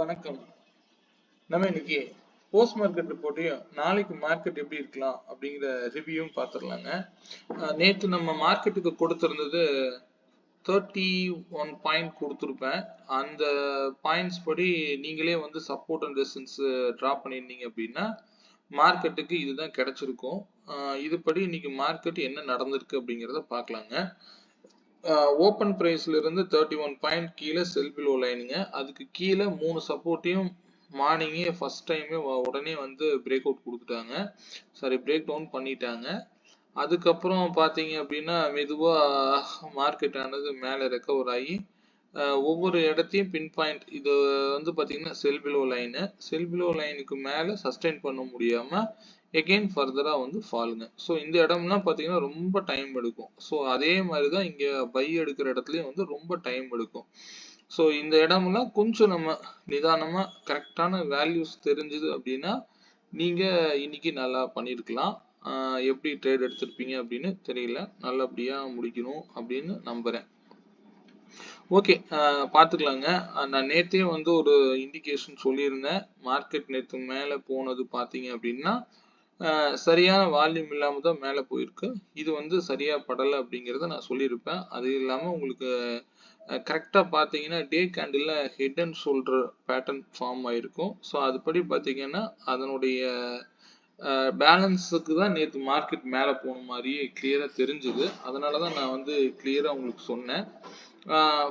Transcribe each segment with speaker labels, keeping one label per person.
Speaker 1: வணக்கம். நம்ம இன்னைக்கு போஸ்ட் மார்க்கெட் ரிப்போர்ட்டையும் நாளைக்கு மார்க்கெட் எப்படி இருக்கலாம் அப்படிங்கிற ரிவ்யூவும் பார்த்துடலாங்க. நேற்று நம்ம மார்க்கெட்டுக்கு கொடுத்திருந்தது 31 பாயிண்ட் கொடுத்துருப்பேன். அந்த பாயிண்ட்ஸ் படி நீங்களே வந்து சப்போர்ட் அண்ட் ரெசிஸ்டன்ஸ் டிரா பண்ணியிருந்தீங்க அப்படின்னா மார்க்கெட்டுக்கு இதுதான் கிடைச்சிருக்கும். இதுபடி இன்னைக்கு மார்க்கெட் என்ன நடந்திருக்கு அப்படிங்கிறத பார்க்கலாங்க. ஓப்பன் பிரைஸ்ல இருந்து 31 பாயிண்ட் கீழே செல் பிலோ லைனுங்க. அதுக்கு கீழே 3 சப்போர்ட்டையும் மார்னிங்கே ஃபர்ஸ்ட் டைமே உடனே வந்து பிரேக் அவுட் கொடுத்துட்டாங்க. சாரி, பிரேக் டவுன் பண்ணிட்டாங்க. அதுக்கப்புறம் பார்த்தீங்க அப்படின்னா மெதுவா மார்க்கெட் ஆனது மேலே ரெக்கவர் ஆகி ஒவ்வொரு இடத்தையும் பின் பாயிண்ட் இது வந்து பார்த்தீங்கன்னா செல் பிலோ லைனுக்கு மேலே சஸ்டெயின் பண்ண முடியாம எகெயின் ஃபர்தரா வந்து ஃபாலுங்க. ஸோ இந்த இடம்லாம் பார்த்தீங்கன்னா ரொம்ப டைம் எடுக்கும். ஸோ அதே மாதிரி தான் இங்கே பை எடுக்கிற இடத்துலையும் வந்து ரொம்ப டைம் எடுக்கும். ஸோ இந்த இடம்லாம் கொஞ்சம் நம்ம நிதானமா கரெக்டான வேல்யூஸ் தெரிஞ்சுது அப்படின்னா நீங்க இன்னைக்கு நல்லா பண்ணியிருக்கலாம். எப்படி ட்ரேட் எடுத்திருப்பீங்க அப்படின்னு தெரியல. நல்லபடியா முடிக்கணும் அப்படின்னு நம்புறேன். ஓகே, பார்த்துக்கலாங்க. நான் நேத்தே வந்து ஒரு இண்டிகேஷன் சொல்லியிருந்தேன். மார்க்கெட் நேற்று மேலே போனது பார்த்தீங்க அப்படின்னா சரியான வால்யூம் இல்லாம தான் மேலே போயிருக்கு. இது வந்து சரியா படலை அப்படிங்கிறத நான் சொல்லியிருப்பேன். அது இல்லாம உங்களுக்கு கரெக்டா பார்த்தீங்கன்னா day candle head and shoulder pattern form ஆயிருக்கும். ஸோ அதுபடி பார்த்தீங்கன்னா அதனுடைய பேலன்ஸுக்கு தான் நேற்று மார்க்கெட் மேலே போன மாதிரியே கிளியரா தெரிஞ்சுது. அதனால தான் நான் வந்து கிளியரா உங்களுக்கு சொன்னேன்.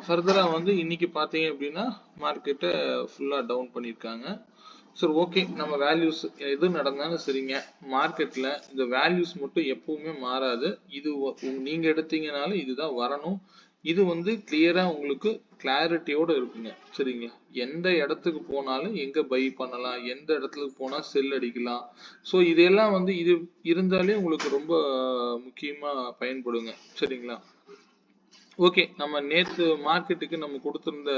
Speaker 1: ஃபர்தரா வந்து இன்னைக்கு பார்த்தீங்க அப்படின்னா மார்க்கெட்டை ஃபுல்லா டவுன் பண்ணியிருக்காங்க. சரி, ஓகே, நம்ம வேல்யூஸ் எது நடந்தாலும் சரிங்க. மார்க்கெட்ல இந்த வேல்யூஸ் மட்டும் எப்பவுமே மாறாது. இது நீங்க எடுத்தீங்கனாலும் இதுதான் வரணும். இது வந்து கிளியரா உங்களுக்கு கிளாரிட்டியோட இருக்குங்க. சரிங்களா? எந்த இடத்துக்கு போனாலும் எங்க பை பண்ணலாம், எந்த இடத்துக்கு போனா செல் அடிக்கலாம். ஸோ இதெல்லாம் வந்து இது இருந்தாலே உங்களுக்கு ரொம்ப முக்கியமா பயன்படுங்க. சரிங்களா? ஓகே, நம்ம நேற்று மார்க்கெட்டுக்கு நம்ம கொடுத்திருந்த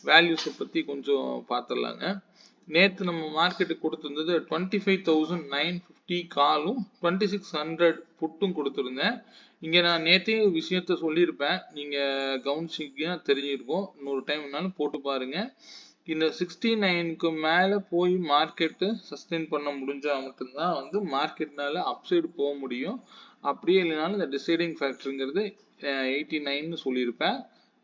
Speaker 1: வேல்யூஸை பத்தி கொஞ்சம் பார்த்துடலாங்க. நேற்று நம்ம மார்க்கெட்டுக்கு கொடுத்திருந்தது 25,950 காலும் 2600 புட்டும் கொடுத்திருந்தேன். இங்க நான் நேற்றே விஷயத்த சொல்லியிருப்பேன். நீங்க கவனிச்சிங்கன்னா தெரிஞ்சிருக்கும். இன்னொரு டைம் வேணாலும் போட்டு பாருங்க. இந்த 69க்கு மேல போய் மார்க்கெட்டு சஸ்டெயின் பண்ண முடிஞ்சா மட்டும்தான் வந்து மார்க்கெட்னால அப்சைடு போக முடியும். அப்படியே இல்லைனாலும் இந்த டிசைடிங் ஃபேக்டருங்கிறது 89 சொல்லியிருப்பேன்.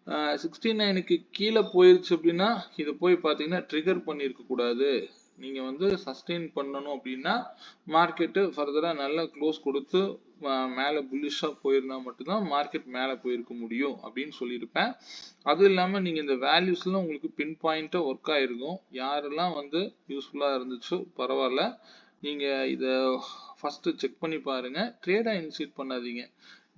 Speaker 1: 69க்கு கீழே போயிருச்சு அப்படின்னா இது போய் பார்த்தீங்கன்னா ட்ரிகர் பண்ணியிருக்க கூடாது. நீங்க வந்து சஸ்டெயின் பண்ணணும் அப்படின்னா மார்க்கெட்டு ஃபர்தரா நல்லா க்ளோஸ் கொடுத்து மேலே புல்லிஷா போயிருந்தா மட்டும்தான் மார்க்கெட் மேலே போயிருக்க முடியும் அப்படின்னு சொல்லியிருப்பேன். அதுவும் இல்லாம நீங்க இந்த வேல்யூஸ்லாம் உங்களுக்கு பின் பாயிண்டா ஒர்க் ஆயிருக்கும். யாரெல்லாம் வந்து யூஸ்ஃபுல்லா இருந்துச்சோ பரவாயில்ல. நீங்க இத ஃபர்ஸ்ட் செக் பண்ணி பாருங்க. ட்ரேடா இனிஷியேட் பண்ணாதீங்க.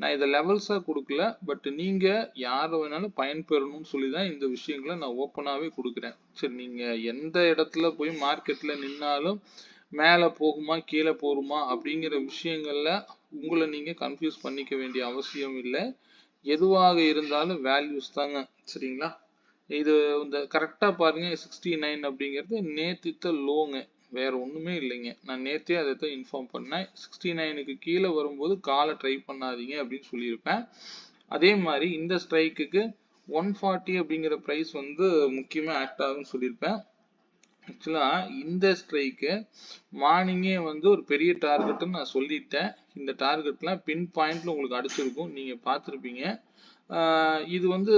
Speaker 1: நான் இதை லெவல்ஸா கொடுக்கல. பட் நீங்க யார் வேணாலும் பயன்பெறணும்னு சொல்லி தான் இந்த விஷயங்களை நான் ஓப்பனாவே கொடுக்குறேன். சரி, நீங்க எந்த இடத்துல போய் மார்க்கெட்ல நின்னாலும் மேல போகுமா கீழே போகுமா அப்படிங்கிற விஷயங்கள்ல உங்களை நீங்க கன்ஃபியூஸ் பண்ணிக்க வேண்டிய அவசியம் இல்லை. எதுவாக இருந்தாலும் வேல்யூஸ் தாங்க. சரிங்களா? இது இந்த கரெக்டா பாருங்க, 69 அப்படிங்கிறது நேத்தித்த லோங்க, வேற ஒண்ணுமே இல்லைங்க. நான் நேத்தே அதை இன்ஃபார்ம் பண்ணேன். 69க்கு கீழே வரும்போது காலை ட்ரை பண்ணாதீங்க அப்படின்னு சொல்லியிருப்பேன். அதே மாதிரி இந்த ஸ்ட்ரைக்குக்கு 140 அப்படிங்கிற பிரைஸ் வந்து முக்கியமா ஆக்ட் ஆகும்னு சொல்லியிருப்பேன். ஆக்சுவலா இந்த ஸ்ட்ரைக்கு மார்னிங்கே வந்து ஒரு பெரிய டார்கெட்னு நான் சொல்லிட்டேன். இந்த டார்கெட்லாம் பின் பாயிண்ட்ல உங்களுக்கு அடிச்சிருக்கும், நீங்க பார்த்துருப்பீங்க. இது வந்து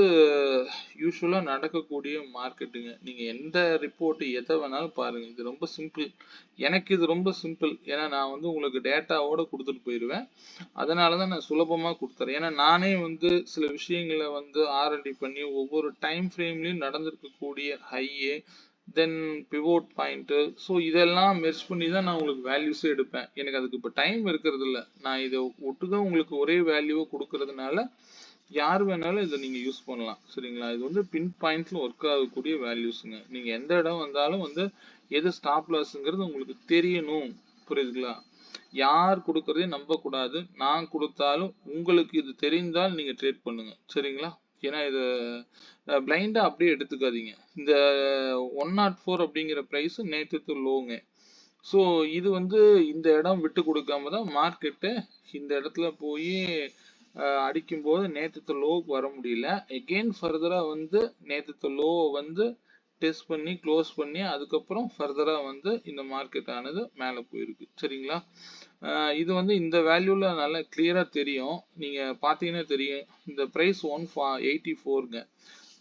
Speaker 1: யூஸ்வலா நடக்கக்கூடிய மார்க்கெட்டுங்க. நீங்க எந்த ரிப்போர்ட் எதை வேணாலும் பாருங்க. இது ரொம்ப சிம்பிள். எனக்கு இது ரொம்ப சிம்பிள். ஏன்னா நான் வந்து உங்களுக்கு டேட்டாவோட கொடுத்துட்டு போயிடுவேன். அதனாலதான் நான் சுலபமா கொடுத்துறேன். ஏன்னா நானே வந்து சில விஷயங்களை வந்து ஆர்எல்டி பண்ணி ஒவ்வொரு டைம் ஃப்ரேம்லயும் நடந்திருக்கக்கூடிய ஹையே தென் பிவோட் பாயிண்ட், ஸோ இதெல்லாம் மெர்ஜ் பண்ணி தான் நான் உங்களுக்கு வேல்யூஸே எடுப்பேன். எனக்கு அதுக்கு இப்போ டைம் இருக்கிறது இல்லை. நான் இதை ஒட்டுதான் உங்களுக்கு ஒரே வேல்யூவை கொடுக்கறதுனால யார் வேணாலும் இதை நீங்க யூஸ் பண்ணலாம். சரிங்களா? இது வந்து பின் பாயிண்ட்ல ஒர்க் ஆகக்கூடிய வேல்யூஸுங்க. நீங்க எந்த இடம் வந்தாலும் வந்து எது ஸ்டாப் லாஸ்ங்கிறது உங்களுக்கு தெரியணும். புரியுதுங்களா? யார் கொடுக்கறதையும் நம்ப கூடாது. நான் கொடுத்தாலும் உங்களுக்கு இது தெரிந்தால் நீங்க ட்ரேட் பண்ணுங்க. சரிங்களா? ஏன்னா இது பிளைண்டா அப்படியே எடுத்துக்காதீங்க. இந்த 104 அப்படிங்கிற பிரைஸ் நேற்று லோங்க. ஸோ இது வந்து இந்த இடம் விட்டு கொடுக்காம தான் மார்க்கெட்டு இந்த இடத்துல போய் அடிக்கும்போது நேற்று லோவுக்கு வர முடியல. எகெயின் ஃபர்தரா வந்து நேற்று லோ வந்து டெஸ்ட் பண்ணி க்ளோஸ் பண்ணி அதுக்கப்புறம் ஃபர்தரா வந்து இந்த மார்க்கெட் ஆனது மேலே போயிருக்கு. சரிங்களா? இது வந்து இந்த வேல்யூல நல்லா கிளியரா தெரியும். நீங்க பார்த்தீங்கன்னா தெரியும். இந்த பிரைஸ் 184ங்க.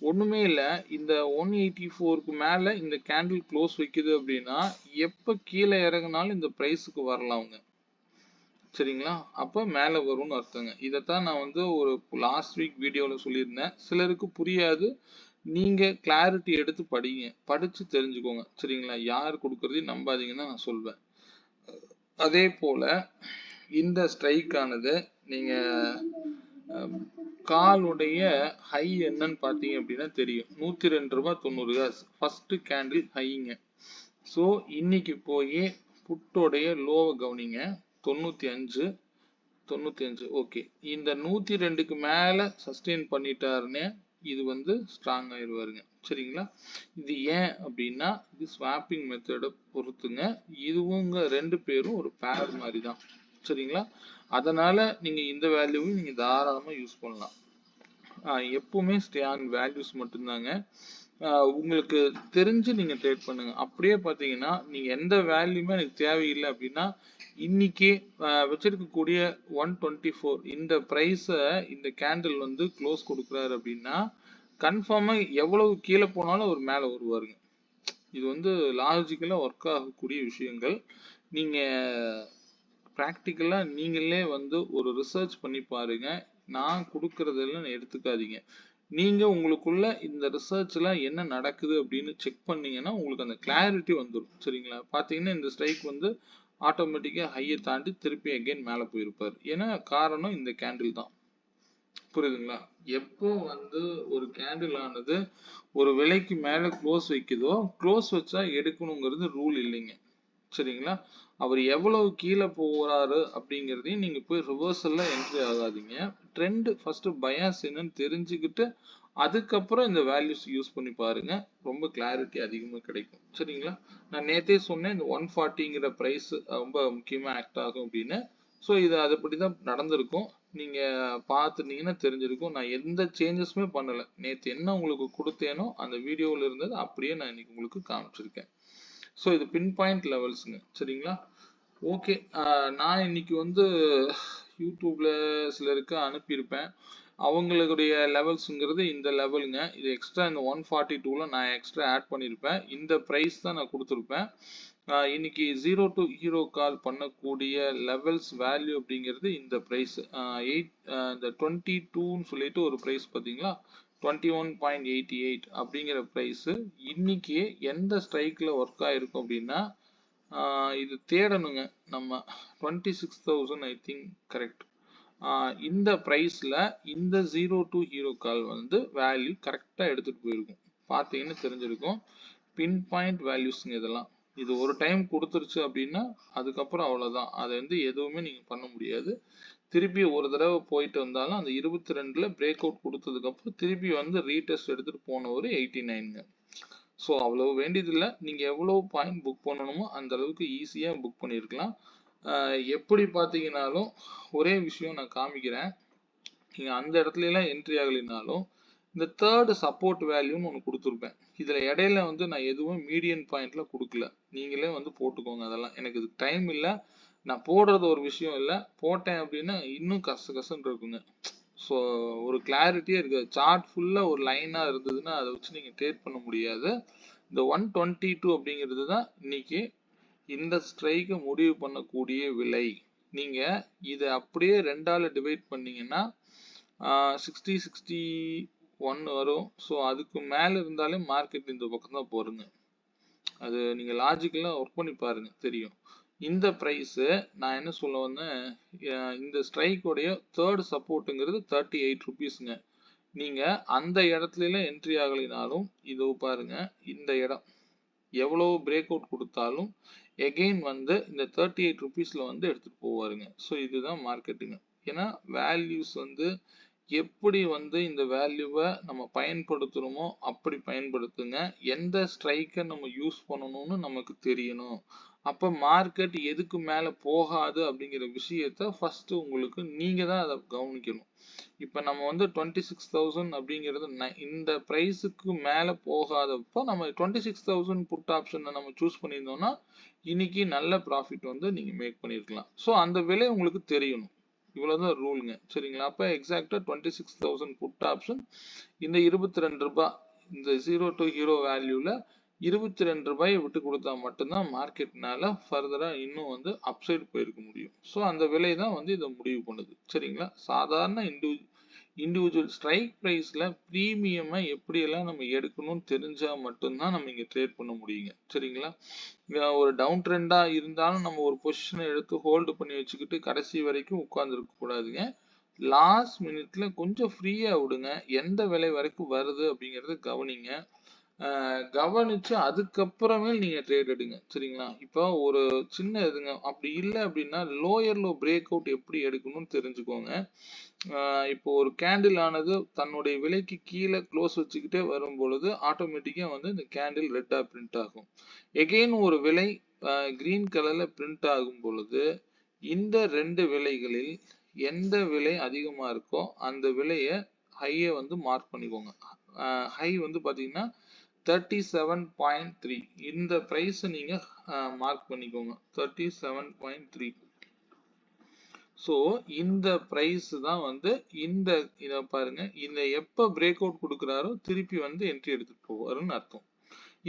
Speaker 1: ஒண்ணுமே இல்ல. இந்த 184க்கு மேல இந்த கேண்டில் க்ளோஸ் வைக்குது அப்படின்னா எப்ப கீழே இறங்குனாலும் இந்த பிரைஸுக்கு வரலாம்ங்க. சரிங்களா? அப்ப மேல வரும்னு அர்த்தங்க. இதைத்தான் நான் வந்து ஒரு லாஸ்ட் வீக் வீடியோல சொல்லியிருந்தேன். சிலருக்கு புரியாது. நீங்க கிளாரிட்டி எடுத்து படிங்க. படிச்சு தெரிஞ்சுக்கோங்க. சரிங்களா? யார் கொடுக்கறதையும் நம்பாதீங்கன்னு நான் சொல்வேன். அதே போல இந்த ஸ்ட்ரைக் ஆனது நீங்க காலுடைய ஹை என்னன்னு பாத்தீங்க அப்படின்னா தெரியும். 102 ரூபாய் 90 ஃபர்ஸ்ட் கேண்டில் ஹைங்க. ஸோ இன்னைக்கு போய் புட்டோடைய லோவை கவனிங்க. 95 ஓகே. இந்த 102க்கு மேல சஸ்டெயின் பண்ணிட்டாருன்னு இது வந்து ஸ்ட்ராங் ஆயிடுவாருங்க. சரிங்களா? இது ஏன் அப்படின்னா இது ஸ்வாப்பிங் மெத்தடை பொறுத்துங்க. இதுவும் ரெண்டு பேரும் ஒரு பேர் மாதிரி தான். சரிங்களா? அதனால நீங்க இந்த வேல்யூவும் நீங்க தாராளமா யூஸ் பண்ணலாம். எப்பவுமே ஸ்டே ஆன் வேல்யூஸ் மட்டும்தாங்க. உங்களுக்கு தெரிஞ்சு நீங்க ட்ரேட் பண்ணுங்க. அப்படியே பாத்தீங்கன்னா நீங்க எந்த வேல்யூமே எனக்கு தேவையில்லை அப்படின்னா இன்னைக்கு வச்சிருக்கக்கூடிய 124 இந்த பிரைஸ இந்த கேண்டில் வந்து க்ளோஸ் கொடுக்குறாரு அப்படின்னா கன்ஃபார்மா எவ்வளவு கீழே போனாலும் அவர் மேல வருவாருங்க. இது வந்து லாஜிக்கலா ஒர்க் ஆகக்கூடிய விஷயங்கள். நீங்க ப்ராக்டிக்கலா நீங்களே வந்து ஒரு ரிசர்ச் பண்ணி பாருங்க. நான் கொடுக்கறதெல்லாம் எடுத்துக்காதீங்க. நீங்க உங்களுக்குள்ள இந்த ரிசர்ச்ல என்ன நடக்குது அப்படின்னு செக் பண்ணீங்கன்னா உங்களுக்கு அந்த கிளாரிட்டி வந்துடும். சரிங்களா? பாத்தீங்கன்னா இந்த ஸ்ட்ரைக் வந்து ஆட்டோமேட்டிக்கா ஹையை தாண்டி திருப்பி அகைன் மேல போயிருப்பாரு. ஏன்னா காரணம் இந்த கேண்டில் தான். புரியுதுங்களா? எப்போ வந்து ஒரு கேண்டில் ஆனது ஒரு விலைக்கு மேல க்ளோஸ் வைக்குதோ க்ளோஸ் வச்சா எடுக்கணுங்கிறது ரூல் இல்லைங்க. சரிங்களா? அவர் எவ்வளவு கீழே போறாரு அப்படிங்கிறதையும் நீங்க போய் ரிவர்சல்ல என்ட்ரி ஆகாதீங்க. ட்ரெண்ட் ஃபர்ஸ்ட் பயாஸ் என்னன்னு தெரிஞ்சுக்கிட்டு அதுக்கப்புறம் இந்த வேல்யூஸ் யூஸ் பண்ணி பாருங்க. ரொம்ப கிளாரிட்டி அதிகமா கிடைக்கும். சரிங்களா? நான் நேத்தே சொன்னேன் இந்த 140ங்கிற பிரைஸ் ரொம்ப முக்கியமா ஆக்ட் ஆகும் அப்படின்னு. ஸோ இது அதுபடிதான் நடந்திருக்கும். நீங்க பார்த்துட்டீங்கன்னா தெரிஞ்சிருக்கும். நான் எந்த சேஞ்சஸுமே பண்ணல. நேத்து என்ன உங்களுக்கு கொடுத்தேனோ அந்த வீடியோல இருந்தது அப்படியே நான் இன்னைக்கு உங்களுக்கு காமிச்சிருக்கேன். ஸோ இது பின் பாயிண்ட் லெவல்ஸுங்க. சரிங்களா? ஓகே. நான் இன்னைக்கு வந்து யூடியூப்ல சிலருக்கு அனுப்பியிருப்பேன். அவங்களுடைய லெவல்ஸுங்கிறது இந்த லெவலுங்க. இது எக்ஸ்ட்ரா இந்த 142ல நான் எக்ஸ்ட்ரா ஆட் பண்ணியிருப்பேன். இந்த ப்ரைஸ் தான் நான் கொடுத்துருப்பேன். இன்னைக்கு 0 to ஹீரோ கால் பண்ணக்கூடிய லெவல்ஸ் வேல்யூ அப்படிங்கிறது இந்த ப்ரைஸ் இந்த 22ன்னு சொல்லிட்டு ஒரு ப்ரைஸ் பார்த்தீங்களா? 21.88 அப்படிங்கிற ப்ரைஸ் இன்னைக்கு எந்த ஸ்ட்ரைக்ல ஒர்க் ஆயிருக்கும் அப்படின்னா இது தேடணுங்க. நம்ம 26,000 ஐ திங்க் கரெக்ட். இந்த பிரைஸ்ல இந்த 0 to ஹீரோ கால் வந்து வேல்யூ கரெக்டா எடுத்துட்டு போயிருக்கும். பார்த்தீங்கன்னா தெரிஞ்சிருக்கும். பின் பாயிண்ட் வேல்யூஸ்ங்க இதெல்லாம். இது ஒரு டைம் கொடுத்துருச்சு அப்படின்னா அதுக்கப்புறம் அவ்வளவுதான். அதை வந்து எதுவுமே நீங்க பண்ண முடியாது. திருப்பி ஒரு தடவை போயிட்டு வந்தாலும் அந்த 22ல பிரேக் அவுட் கொடுத்ததுக்கு அப்புறம் திருப்பி வந்து ரீடெஸ்ட் எடுத்துட்டு போனவர் 89ங்க. ஸோ அவ்வளவு வேண்டியதில்லை. நீங்க எவ்வளவு பாயிண்ட் புக் பண்ணணுமோ அந்த அளவுக்கு ஈஸியா புக் பண்ணிருக்கலாம். எப்படி பார்த்தீங்கன்னாலும் ஒரே விஷயம் நான் காமிக்கிறேன். நீங்க அந்த இடத்துல எல்லாம் என்ட்ரி ஆகலைனாலும் இந்த தேர்ட் சப்போர்ட் வேல்யூன்னு ஒன்று கொடுத்துருப்பேன். இதுல இடையில வந்து நான் எதுவும் மீடியன் பாயிண்ட்ல கொடுக்கல. நீங்களே வந்து போட்டுக்கோங்க. அதெல்லாம் எனக்கு இது டைம் இல்லை. நான் போடுறது ஒரு விஷயம் இல்லை. போட்டேன் அப்படின்னா இன்னும் கஷ்டன்னு இருக்குங்க. ஸோ ஒரு கிளாரிட்டியே இருக்காது. சார்ட் ஃபுல்லா ஒரு லைனா இருந்ததுன்னா அதை வச்சு நீங்க ட்ரேட் பண்ண முடியாது. இந்த 122 அப்படிங்கிறது தான் இன்னைக்கு இந்த ஸ்ட்ரைக்கை முடிவு பண்ணக்கூடிய விலை. நீங்க இதை அப்படியே ரெண்டால டிவைட் பண்ணீங்கன்னா 61 வரும். ஸோ அதுக்கு மேல இருந்தாலே மார்க்கெட் இந்த பக்கம் தான் போறங்க. அது நீங்க லாஜிக்கலா ஒர்க் பண்ணி பாருங்க தெரியும். இந்த பிரைஸ் நான் என்ன சொல்ல வந்தேன், இந்த ஸ்ட்ரைக்கோடைய தேர்ட் சப்போர்ட்டுங்கிறது 38 ருபீஸ்ங்க. நீங்க அந்த இடத்துல என்ட்ரி ஆகலைனாலும் இதோ பாருங்க, இந்த இடம் எவ்வளவு பிரேக் அவுட் கொடுத்தாலும் எகெயின் வந்து இந்த 38 ருபீஸ்ல வந்து எடுத்துட்டு போவாருங்க. ஸோ இதுதான் மார்க்கெட்டுங்க. ஏன்னா வேல்யூஸ் வந்து எப்படி வந்து இந்த வேல்யூவை நம்ம பயன்படுத்துறோமோ அப்படி பயன்படுத்துங்க. எந்த ஸ்ட்ரைக்கை நம்ம யூஸ் பண்ணணும்னு நமக்கு தெரியணும். அப்ப மார்க்கெட் எதுக்கு மேல போகாது அப்படிங்கிற விஷயத்த ஃபர்ஸ்ட் உங்களுக்கு நீங்க தான் அதை கவனிக்கணும். இப்ப நம்ம வந்து 26,000 அப்படிங்கிறது இந்த பிரைஸுக்கு மேல போகாதப்போ நம்ம 26,000 புட் ஆப்ஷனை நம்ம சூஸ் பண்ணியிருந்தோம்னா இன்னைக்கு நல்ல ப்ராஃபிட் வந்து நீங்க மேக் பண்ணிருக்கலாம். ஸோ அந்த விலை உங்களுக்கு தெரியணும். இவ்வளவுதான் ரூலுங்க. சரிங்களா? அப்ப எக்ஸாக்டா 26,000 புட் ஆப்ஷன் இந்த 22 ரூபாய் இந்த 0 to ஹீரோ வேல்யூல 22 ரூபாயை விட்டு கொடுத்தா மட்டும்தான் மார்க்கெட்னால ஃபர்தரா இன்னும் வந்து அப்சைடு போயிருக்க முடியும். ஸோ அந்த விலை தான் வந்து இதை முடிவு பண்ணுது. சரிங்களா? சாதாரண இண்டிவிஜுவல் ஸ்ட்ரைக் பிரைஸ்ல ப்ரீமியமை எப்படியெல்லாம் நம்ம எடுக்கணும்னு தெரிஞ்சா மட்டும்தான் நம்ம இங்க ட்ரேட் பண்ண முடியுங்க. சரிங்களா? ஒரு டவுன் ட்ரெண்டா இருந்தாலும் நம்ம ஒரு பொசிஷனை எடுத்து ஹோல்டு பண்ணி வச்சுக்கிட்டு கடைசி வரைக்கும் உட்கார்ந்து இருக்க கூடாதுங்க. லாஸ்ட் மினிட்ல கொஞ்சம் ஃப்ரீயா விடுங்க. எந்த விலை வரைக்கும் வருது அப்படிங்கறத கவனிங்க. கவனிச்சு அதுக்கப்புறமே நீங்க ட்ரேட் எடுங்க. சரிங்களா? இப்போ ஒரு சின்ன இதுங்க, அப்படி இல்லை அப்படின்னா லோயர் லோ பிரேக் அவுட் எப்படி எடுக்கணும்னு தெரிஞ்சுக்கோங்க. இப்போ ஒரு கேண்டில் ஆனது தன்னுடைய விலைக்கு கீழே க்ளோஸ் வச்சுக்கிட்டே வரும் பொழுது ஆட்டோமேட்டிக்கா வந்து இந்த கேண்டில் ரெட்டா பிரிண்ட் ஆகும். எகெயின் ஒரு விலை கிரீன் கலர்ல பிரிண்ட் ஆகும் பொழுது இந்த ரெண்டு விலைகளில் எந்த விலை அதிகமா இருக்கோ அந்த விலையை ஹையை வந்து மார்க் பண்ணிக்கோங்க. ஹை வந்து பாத்தீங்கன்னா 37.3 இந்த பிரைஸ் நீங்க மார்க் பண்ணிக்கோங்க. 37.3. ஸோ இந்த பிரைஸ் தான் வந்து இதை பாருங்க, இந்த எப்ப பிரேக் அவுட் கொடுக்குறாரோ திருப்பி வந்து என்ட்ரி எடுத்துட்டு போவாருன்னு அர்த்தம்.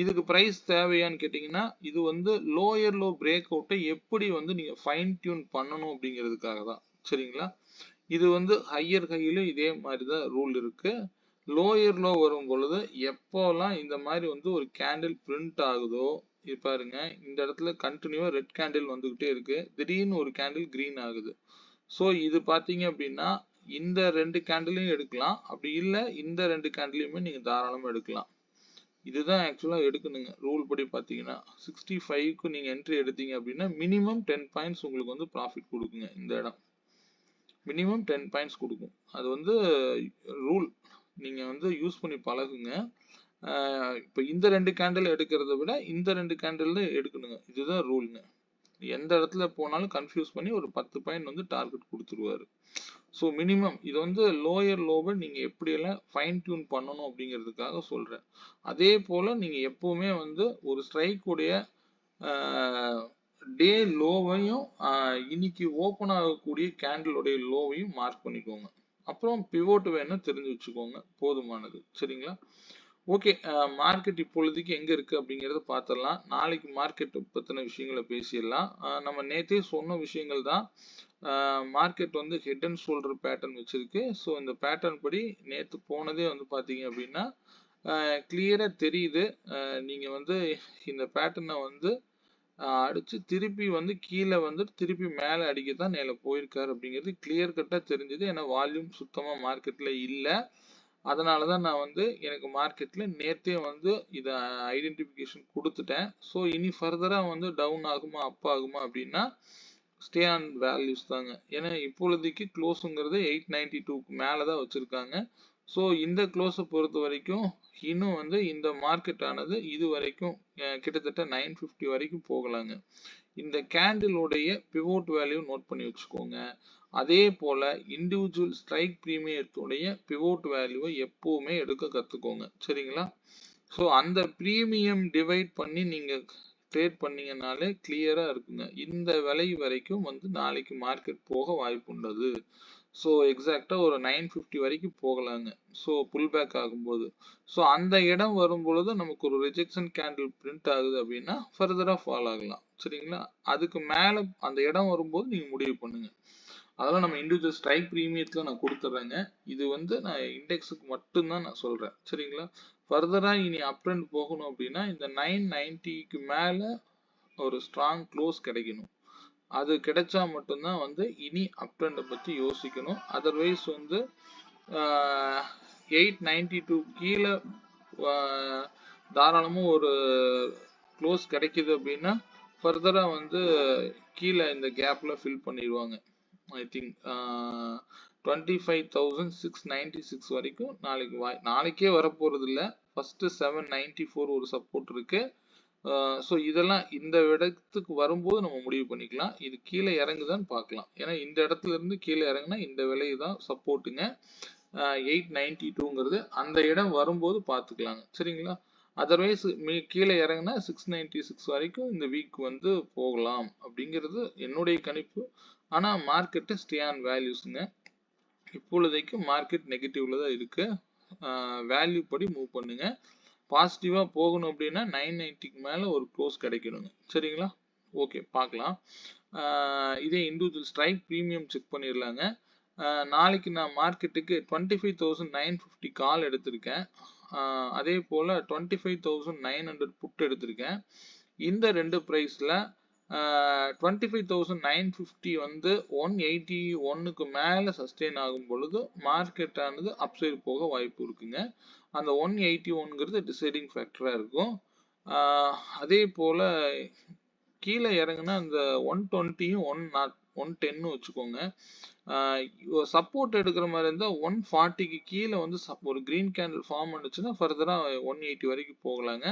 Speaker 1: இதுக்கு பிரைஸ் தேவையான்னு கேட்டீங்கன்னா இது வந்து லோயர் லோ பிரேக் அவுட்டை எப்படி வந்து நீங்க ஃபைன் டியூன் பண்ணணும் அப்படிங்கிறதுக்காக தான். சரிங்களா? இது வந்து ஹையர் ஹையிலும் இதே மாதிரி தான் ரூல் இருக்கு. லோயர் லோ வரும் பொழுது எப்போலாம் இந்த மாதிரி வந்து ஒரு கேண்டில் பிரிண்ட் ஆகுதோ, இது பாருங்க இந்த இடத்துல கண்டினியூவா ரெட் கேண்டில் வந்துகிட்டே இருக்கு, திடீர்னு ஒரு கேண்டில் கிரீன் ஆகுது. ஸோ இது பாத்தீங்க அப்படின்னா இந்த ரெண்டு கேண்டிலையும் எடுக்கலாம், அப்படி இல்லை இந்த ரெண்டு கேண்டிலையுமே நீங்க தாராளமா எடுக்கலாம். இதுதான் ஆக்சுவலா எடுக்கணுங்க ரூல் படி. பாத்தீங்கன்னா 65க்கு நீங்க என்ட்ரி எடுத்தீங்க அப்படின்னா மினிமம் 10 பாயிண்ட்ஸ் உங்களுக்கு வந்து ப்ராஃபிட் கொடுக்குங்க. இந்த இடம் மினிமம் 10 பாயிண்ட்ஸ் கொடுக்கும். அது வந்து ரூல், நீங்க வந்து யூஸ் பண்ணி பழகுங்க. இப்போ இந்த ரெண்டு கேண்டில் எடுக்கிறத விட இந்த ரெண்டு கேண்டில் தான் எடுக்கணுங்க. இதுதான் ரூலுங்க. எந்த இடத்துல போனாலும் கன்ஃபியூஸ் பண்ணி ஒரு 10 பாயிண்ட் வந்து டார்கெட் கொடுத்துருவாரு. ஸோ மினிமம் இது வந்து லோயர் லோவை நீங்க எப்படியெல்லாம் ஃபைன் டியூன் பண்ணணும் அப்படிங்கிறதுக்காக சொல்றேன். அதே போல நீங்க எப்பவுமே வந்து ஒரு ஸ்ட்ரைக் உடைய டே லோவையும் இன்னைக்கு ஓப்பன் ஆகக்கூடிய கேண்டிலுடைய லோவையும் மார்க் பண்ணிக்கோங்க. அப்புறம் பிவோட் வேணா தெரிஞ்சு வச்சுக்கோங்க, போதுமானது. சரிங்களா? ஓகே, மார்க்கெட் இப்பொழுதுக்கு எங்க இருக்கு அப்படிங்கறத பார்த்துடலாம். நாளைக்கு மார்க்கெட் பத்தின விஷயங்களை பேசிடலாம். நம்ம நேத்தே சொன்ன விஷயங்கள் தான். மார்க்கெட் வந்து ஹெட் அண்ட் ஷோல்டர் பேட்டர்ன் வச்சிருக்கு. ஸோ இந்த பேட்டர்ன் படி நேத்து போனதே வந்து பாத்தீங்க அப்படின்னா கிளியரா தெரியுது. நீங்க வந்து இந்த பேட்டர்னை வந்து அடிச்சு திருப்பி வந்து கீழே வந்து திருப்பி மேலே அடிக்கத்தான் மேலே போயிருக்காரு அப்படிங்கிறது கிளியர் கட்டா தெரிஞ்சது. ஏன்னா வால்யூம் சுத்தமா மார்க்கெட்ல இல்லை. அதனாலதான் நான் வந்து எனக்கு மார்க்கெட்ல நேத்தே வந்து இதை ஐடென்டிபிகேஷன் கொடுத்துட்டேன். ஸோ இனி ஃபர்தரா வந்து டவுன் ஆகுமா அப் ஆகுமா அப்படின்னா ஸ்டே ஆன் வேல்யூஸ் தாங்க. ஏன்னா இப்பொழுதைக்கு க்ளோஸுங்கிறது 892க்கு மேலதான் வச்சிருக்காங்க. ஸோ இந்த க்ளோஸை பொறுத்த வரைக்கும் இன்னும் வந்து இந்த மார்க்கெட் ஆனது இது வரைக்கும் கிட்டத்தட்ட 950 வரைக்கும் போகலாங்க. இந்த கேண்டிலுடைய பிவோட் வேல்யூ நோட் பண்ணி வச்சுக்கோங்க. அதே போல இண்டிவிஜுவல் ஸ்ட்ரைக் பிரீமியத்துடைய பிவோட் வேல்யூவை எப்பவுமே எடுக்க கத்துக்கோங்க. சரிங்களா? ஸோ அந்த பிரீமியம் டிவைட் பண்ணி நீங்க ட்ரேட் பண்ணீங்கன்னாலே கிளியரா இருக்குங்க. இந்த விலை வரைக்கும் வந்து நாளைக்கு மார்க்கெட் போக வாய்ப்பு உள்ளது. ஸோ எக்ஸாக்டா ஒரு 950 வரைக்கும் போகலாங்க. ஸோ புல் பேக் ஆகும்போது ஸோ அந்த இடம் வரும் பொழுது நமக்கு ஒரு ரிஜெக்ஷன் கேண்டில் பிரிண்ட் ஆகுது அப்படின்னா ஃபர்தரா ஃபால் ஆகலாம். சரிங்களா? அதுக்கு மேல அந்த இடம் வரும்போது நீங்க முடிவு பண்ணுங்க. அதெல்லாம் நம்ம இண்டிவிஜுவல் ஸ்ட்ரைக் பிரீமியத்துல நான் கொடுத்துட்றேங்க. இது வந்து நான் இண்டெக்ஸுக்கு மட்டும்தான் நான் சொல்றேன். சரிங்களா? ஃபர்தரா இனி அப் ட்ரெண்ட் போகணும் அப்படின்னா இந்த 990க்கு மேல ஒரு ஸ்ட்ராங் க்ளோஸ் கிடைக்கணும். அது கிடைச்சா மட்டும்தான் வந்து இனி அப் ட்ரெண்டை பத்தி யோசிக்கணும். அதர்வைஸ் வந்து 892 கீழே தாராளமும் ஒரு க்ளோஸ் கிடைக்குது அப்படின்னா ஃபர்தரா வந்து கீழே இந்த கேப்ல ஃபில் பண்ணிடுவாங்க. ஐ திங்க் 25,696 வரைக்கும் நாளைக்கே வரப்போறது இல்லை. ஃபர்ஸ்ட் 794 ஒரு சப்போர்ட் இருக்கு. ஸோ இதெல்லாம் இந்த இடத்துக்கு வரும்போது நம்ம முடிவு பண்ணிக்கலாம். இது கீழே இறங்குதான்னு பார்க்கலாம். ஏன்னா இந்த இடத்துல இருந்து கீழே இறங்குனா இந்த விலை தான் சப்போர்ட்டுங்க. 892ங்கிறது அந்த இடம் வரும்போது பார்த்துக்கலாங்க. சரிங்களா? அதர்வைஸ் கீழே இறங்குனா 696 வரைக்கும் இந்த வீக் வந்து போகலாம் அப்படிங்கிறது என்னுடைய கணிப்பு. ஆனா மார்க்கெட்டு ஸ்டே ஆன் வேல்யூஸ்ங்க. இப்பொழுதைக்கு மார்க்கெட் நெகட்டிவ்ல தான் இருக்கு. வேல்யூ படி மூவ் பண்ணுங்க. பாசிட்டிவா போகணும் அப்படின்னா 990க்கு மேல ஒரு க்ளோஸ் கிடைக்கணுங்க. சரிங்களா? ஓகே, பார்க்கலாம். இதே இண்டிவிஜுவல் ஸ்ட்ரைக் ப்ரீமியம் செக் பண்ணிடலாங்க. நாளைக்கு நான் மார்க்கெட்டுக்கு 25,950 கால் எடுத்திருக்கேன். அதே போல 25,900 புட் எடுத்திருக்கேன். இந்த ரெண்டு பிரைஸ்ல 25,950 வந்து 181க்கு மேல சஸ்டெயின் ஆகும் பொழுது மார்க்கெட் ஆனது அப்சைடு போக வாய்ப்பு இருக்குங்க. அந்த 181ங்கிறது டிசைடிங் ஃபேக்டரா இருக்கும். அதே போல கீழே இறங்குனா அந்த 120யும் 110 வச்சுக்கோங்க. சப்போர்ட் எடுக்கிற மாதிரி இருந்தால் 140க்கு கீழே வந்து ஒரு கிரீன் கேண்டில் ஃபார்ம் பண்ணுச்சுன்னா ஃபர்தராக 180 வரைக்கும் போகலாங்க.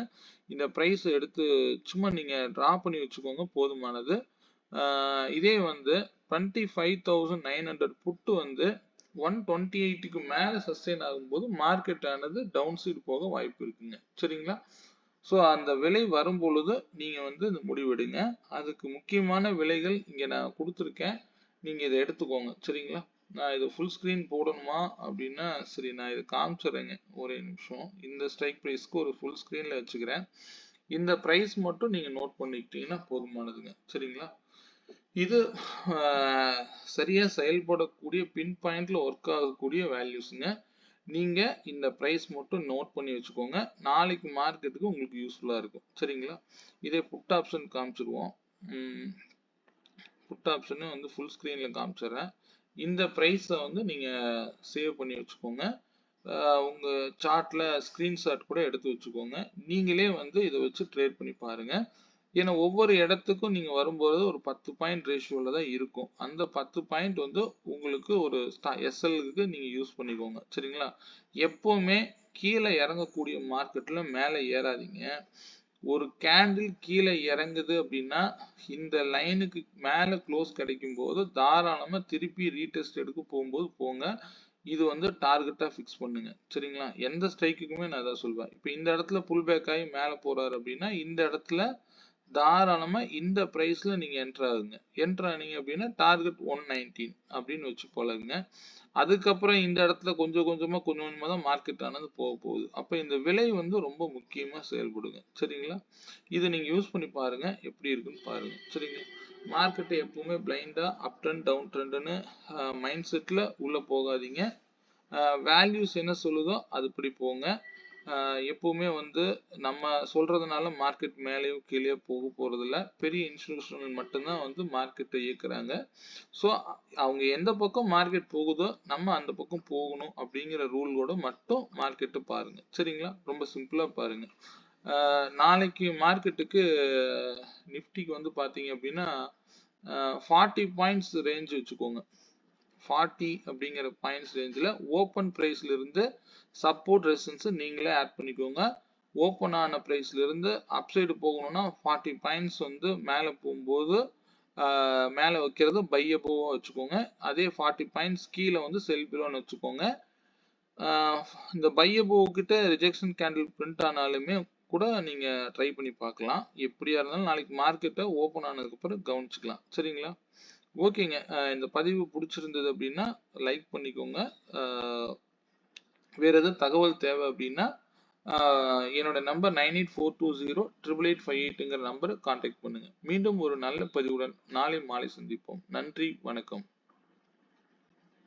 Speaker 1: இந்த ப்ரைஸ் எடுத்து சும்மா நீங்கள் ட்ரா பண்ணி வச்சுக்கோங்க, போதுமானது. இதே வந்து 25,900 புட்டு வந்து 128க்கு மேலே சஸ்டெயின் ஆகும்போது மார்க்கெட் ஆனது டவுன் சைடு போக வாய்ப்பு இருக்குங்க. சரிங்களா? ஸோ அந்த விலை வரும் பொழுது நீங்கள் வந்து இந்த முடிவெடுங்க. அதுக்கு முக்கியமான விலைகள் இங்கே நான் கொடுத்துருக்கேன். நீங்கள் இதை எடுத்துக்கோங்க. சரிங்களா? நான் இது ஃபுல் ஸ்க்ரீன் போடணுமா அப்படின்னா சரி, நான் இதை காமிச்சிடுறேங்க. ஒரே நிமிஷம். இந்த ஸ்ட்ரைக் ப்ரைஸ்க்கு ஒரு ஃபுல் ஸ்க்ரீனில் வச்சுக்கிறேன். இந்த ப்ரைஸ் மட்டும் நீங்கள் நோட் பண்ணிக்கிட்டீங்கன்னா போதுமானதுங்க. சரிங்களா? இது சரியாக செயல்படக்கூடிய பின் பாயிண்ட்ல ஒர்க் ஆகக்கூடிய வேல்யூஸுங்க. நீங்க இந்த பிரைஸ் மட்டும் நோட் பண்ணி வச்சுக்கோங்க. நாளைக்கு மார்க்கெட்டுக்கு உங்களுக்கு யூஸ்ஃபுல்லா இருக்கும். சரிங்களா? இதே புட் ஆப்ஷன் காமிச்சிருவோம். புட் ஆப்ஷன் வந்து ஃபுல் ஸ்கிரீன்ல காமிச்சிடுறேன். இந்த பிரைஸை வந்து நீங்க சேவ் பண்ணி வச்சுக்கோங்க. உங்க சார்ட்ல ஸ்கிரீன்ஷாட் கூட எடுத்து வச்சுக்கோங்க. நீங்களே வந்து இதை வச்சு ட்ரேட் பண்ணி பாருங்க. ஏன்னா ஒவ்வொரு இடத்துக்கும் நீங்க வரும்போது ஒரு 10 பாயிண்ட் ரேஷியோல தான் இருக்கும். அந்த 10 பாயிண்ட் வந்து உங்களுக்கு ஒரு எஸ்எல்க்கு நீங்க யூஸ் பண்ணிக்கோங்க. சரிங்களா? எப்பவுமே கீழே இறங்கக்கூடிய மார்க்கெட்ல மேலே ஏறாதீங்க. ஒரு கேண்டில் கீழே இறங்குது அப்படின்னா இந்த லைனுக்கு மேலே க்ளோஸ் கிடைக்கும் போது தாராளமா திருப்பி ரீடெஸ்ட் எடுக்க போகும்போது போங்க. இது வந்து டார்கெட்டா ஃபிக்ஸ் பண்ணுங்க. சரிங்களா? எந்த ஸ்ட்ரைக்குக்குமே நான் அதான் சொல்வேன். இப்போ இந்த இடத்துல புல் பேக் ஆகி மேலே போறாரு அப்படின்னா இந்த இடத்துல தாராளமா இந்த பிரைஸ்ல நீங்க என்டர் ஆகுங்க. என்டர் ஆனீங்க அப்படின்னா டார்கெட் 119 அப்படின்னு வச்சு பழகுங்க. அதுக்கப்புறம் இந்த இடத்துல கொஞ்சம் கொஞ்சமா தான் மார்க்கெட் ஆனது போக போகுது. அப்ப இந்த விலை வந்து ரொம்ப முக்கியமா செயல்படுங்க. சரிங்களா? இதை நீங்க யூஸ் பண்ணி பாருங்க, எப்படி இருக்குன்னு பாருங்க. சரிங்களா? மார்க்கெட்டை எப்பவுமே பிளைண்டா அப் ட்ரெண்ட் டவுன் ட்ரெண்ட்னு மைண்ட் செட்ல உள்ள போகாதீங்க. வேல்யூஸ் என்ன சொல்லுதோ அதுபடி போங்க. எப்பவுமே வந்து நம்ம சொல்றதுனால மார்க்கெட் மேலேயும் கீழே போக போறதில்ல. பெரிய இன்ஸ்டிடியூஷனல் மட்டும்தான் வந்து மார்க்கெட்டை இயக்குறாங்க. ஸோ அவங்க எந்த பக்கம் மார்க்கெட் போகுதோ நம்ம அந்த பக்கம் போகணும் அப்படிங்கிற ரூலோட மட்டும் மார்க்கெட்டை பாருங்க. சரிங்களா? ரொம்ப சிம்பிளா பாருங்க. நாளைக்கு மார்க்கெட்டுக்கு நிஃப்டிக்கு வந்து பாத்தீங்க அப்படின்னா 40 பாயிண்ட்ஸ் ரேஞ்ச் வச்சுக்கோங்க. 40 அப்படிங்கிற பாயிண்ட்ஸ் ரேஞ்சில் ஓப்பன் ப்ரைஸ்ல இருந்து சப்போர்ட் ரெசிஸ்டன்ஸ் நீங்களே ஆட் பண்ணிக்கோங்க. ஓப்பன் ஆன ப்ரைஸ்ல இருந்து அப்சைடு போகணும்னா 40 பாயிண்ட்ஸ் வந்து மேலே போகும்போது மேலே வைக்கிறது பை அபோவாக வச்சுக்கோங்க. அதே 40 பாயிண்ட்ஸ் கீழே வந்து செல் பிலோன்னு வச்சுக்கோங்க. இந்த பை அபோவ் கிட்ட ரிஜெக்ஷன் கேண்டில் பிரிண்ட் ஆனாலுமே கூட நீங்க ட்ரை பண்ணி பார்க்கலாம். எப்படியா இருந்தாலும் நாளைக்கு மார்க்கெட்டை ஓப்பன் ஆனதுக்கு அப்புறம் கவனிச்சுக்கலாம். சரிங்களா? ஓகேங்க. இந்த பதிவு பிடிச்சிருந்தது அப்படின்னா லைக் பண்ணிக்கோங்க. வேற எதுவும் தகவல் தேவை அப்படின்னா என்னோட நம்பர் 9842088858ங்கிற நம்பரை கான்டாக்ட் பண்ணுங்க. மீண்டும் ஒரு நல்ல பதிவுடன் நாளை மாலை சந்திப்போம். நன்றி, வணக்கம்.